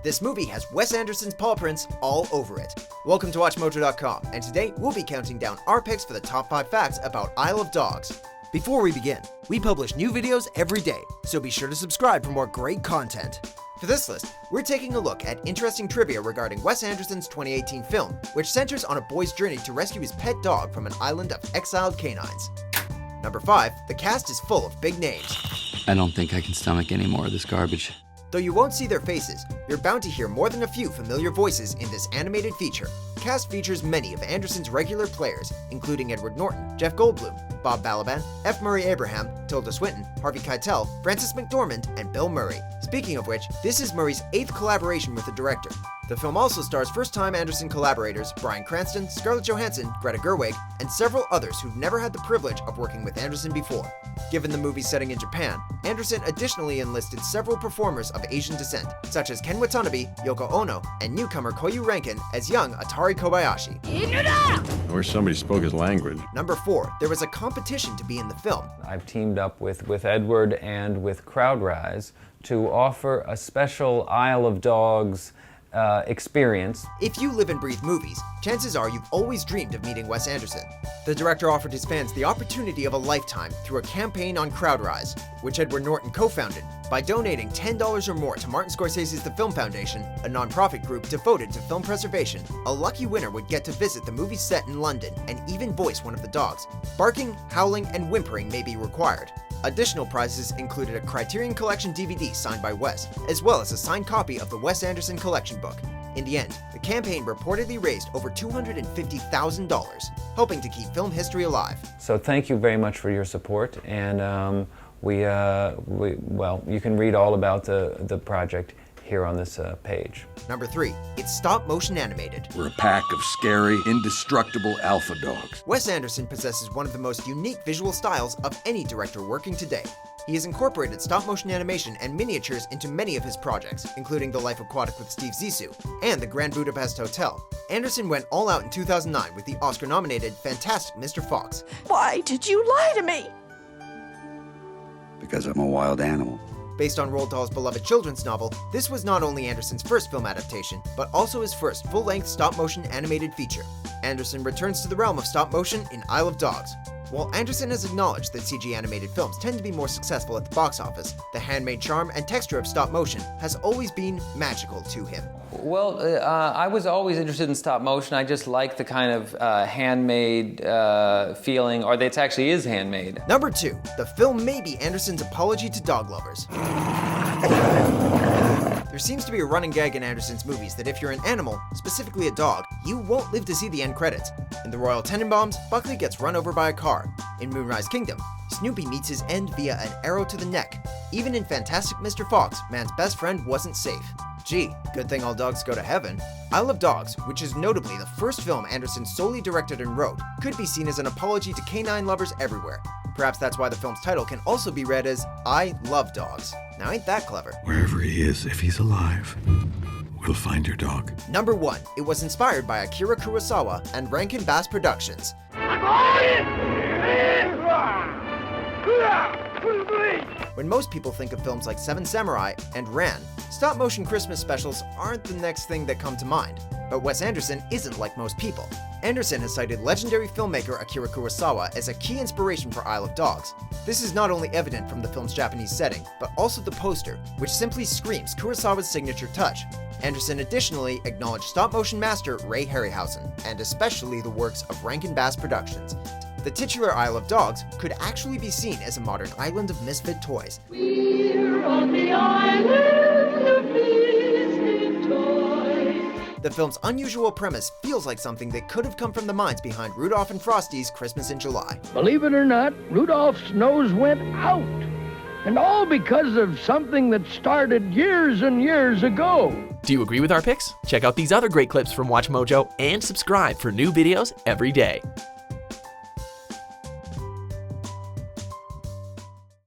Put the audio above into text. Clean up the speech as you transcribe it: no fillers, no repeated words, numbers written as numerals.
This movie has Wes Anderson's paw prints all over it. Welcome to WatchMojo.com, and today we'll be counting down our picks for the top 5 facts about Isle of Dogs. Before we begin, we publish new videos every day, so be sure to subscribe for more great content. For this list, we're taking a look at interesting trivia regarding Wes Anderson's 2018 film, which centers on a boy's journey to rescue his pet dog from an island of exiled canines. Number 5, the cast is full of big names. I don't think I can stomach any more of this garbage. Though you won't see their faces, you're bound to hear more than a few familiar voices in this animated feature. The cast features many of Anderson's regular players, including Edward Norton, Jeff Goldblum, Bob Balaban, F. Murray Abraham, Tilda Swinton, Harvey Keitel, Frances McDormand, and Bill Murray. Speaking of which, this is Murray's 8th collaboration with the director. The film also stars first-time Anderson collaborators Bryan Cranston, Scarlett Johansson, Greta Gerwig, and several others who've never had the privilege of working with Anderson before. Given the movie's setting in Japan, Anderson additionally enlisted several performers of Asian descent, such as Ken Watanabe, Yoko Ono, and newcomer Koyu Rankin as young Atari Kobayashi. I wish somebody spoke his language. Number 4, there was a competition to be in the film. I've teamed up with Edward and with CrowdRise to offer a special Isle of Dogs experience. If you live and breathe movies, chances are you've always dreamed of meeting Wes Anderson. The director offered his fans the opportunity of a lifetime through a campaign on CrowdRise, which Edward Norton co-founded. By donating $10 or more to Martin Scorsese's The Film Foundation, a non-profit group devoted to film preservation, a lucky winner would get to visit the movie set in London and even voice one of the dogs. Barking, howling, and whimpering may be required. Additional prizes included a Criterion Collection DVD signed by Wes, as well as a signed copy of the Wes Anderson collection book. In the end, the campaign reportedly raised over $250,000, helping to keep film history alive. So thank you very much for your support, and you can read all about the project here on this page. Number 3, it's stop-motion animated. We're a pack of scary, indestructible alpha dogs. Wes Anderson possesses one of the most unique visual styles of any director working today. He has incorporated stop-motion animation and miniatures into many of his projects, including The Life Aquatic with Steve Zissou and The Grand Budapest Hotel. Anderson went all out in 2009 with the Oscar-nominated Fantastic Mr. Fox. Why did you lie to me? Because I'm a wild animal. Based on Roald Dahl's beloved children's novel, this was not only Anderson's first film adaptation, but also his first full-length stop-motion animated feature. Anderson returns to the realm of stop-motion in Isle of Dogs. While Anderson has acknowledged that CG animated films tend to be more successful at the box office, the handmade charm and texture of stop-motion has always been magical to him. Well, I was always interested in stop motion. I just like the kind of handmade feeling, or that it actually is handmade. Number 2, the film may be Anderson's apology to dog lovers. There seems to be a running gag in Anderson's movies that if you're an animal, specifically a dog, you won't live to see the end credits. In The Royal Tenenbaums, Buckley gets run over by a car. In Moonrise Kingdom, Snoopy meets his end via an arrow to the neck. Even in Fantastic Mr. Fox, man's best friend wasn't safe. Gee, good thing all dogs go to heaven. Isle of Dogs, which is notably the first film Anderson solely directed and wrote, could be seen as an apology to canine lovers everywhere. Perhaps that's why the film's title can also be read as I Love Dogs. Now ain't that clever? Wherever he is, if he's alive, we'll find your dog. Number 1, it was inspired by Akira Kurosawa and Rankin Bass Productions. When most people think of films like Seven Samurai and Ran, stop-motion Christmas specials aren't the next thing that come to mind. But Wes Anderson isn't like most people. Anderson has cited legendary filmmaker Akira Kurosawa as a key inspiration for Isle of Dogs. This is not only evident from the film's Japanese setting, but also the poster, which simply screams Kurosawa's signature touch. Anderson additionally acknowledged stop-motion master Ray Harryhausen, and especially the works of Rankin Bass Productions. The titular Isle of Dogs could actually be seen as a modern island of misfit toys. We're on the island of misfit toys. The film's unusual premise feels like something that could have come from the minds behind Rudolph and Frosty's Christmas in July. Believe it or not, Rudolph's nose went out. And all because of something that started years and years ago. Do you agree with our picks? Check out these other great clips from WatchMojo and subscribe for new videos every day.